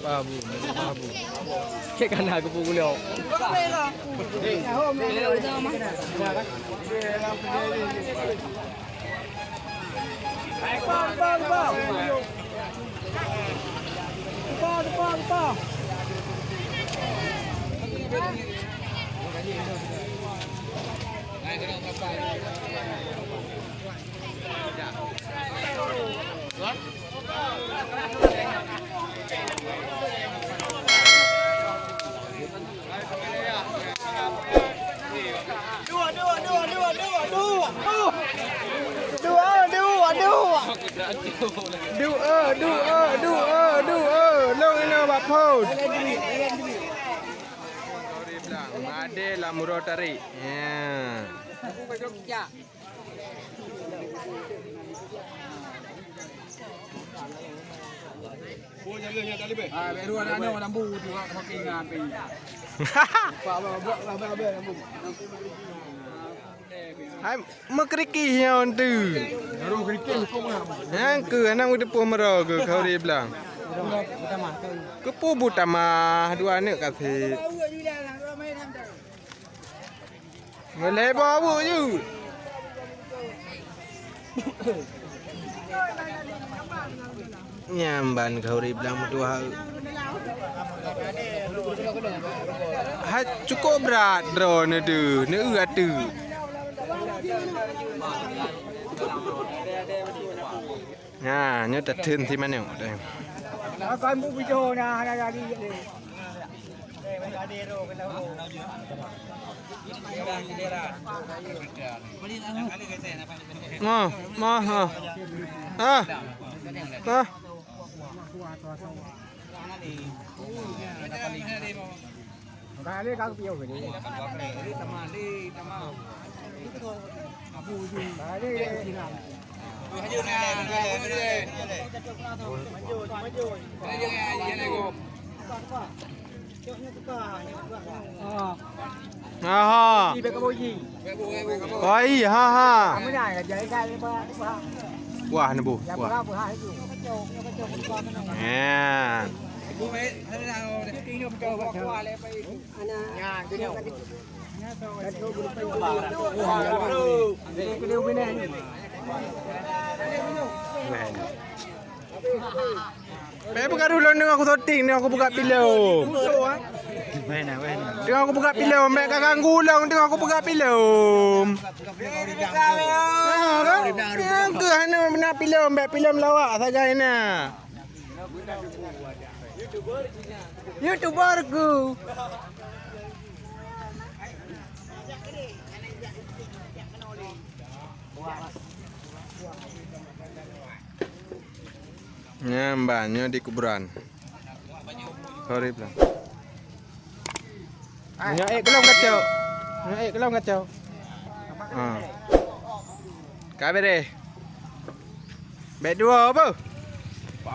Babu. Kek kanan ke pukul leo. Long ina bapod. Khauri blang, made la muro tarik. Ya. Baru anak lambu tu hoki ngapi. Hai mekriki hian tu. Baru kerikil kau ngam. Yang ke anak udah pemero ke Khauri blang. Ke pubu tamah dua anak kasih. Boleh bawa je. Nyamban Khauri blang dua. Ha cukup berat drone tu. Ni urat tu. Nah, nyo tak tin si mana dah. Kau mu video na ada di. Kali kau piau ke ni? Teman. Abu je. Kali dia. Maju Wah, nebu. Buka dulu ni aku sorting ni aku buka pilau. Tengok aku buka pilau, mek kakang gulung tengok aku buka pilau. Yang ke hana benar pilau, mek pilau melawak saja ini. YouTuber ku. Nyambannya di kuburan. Khauri blang. Kelom kacau. Kabe deh. Bet dua apa?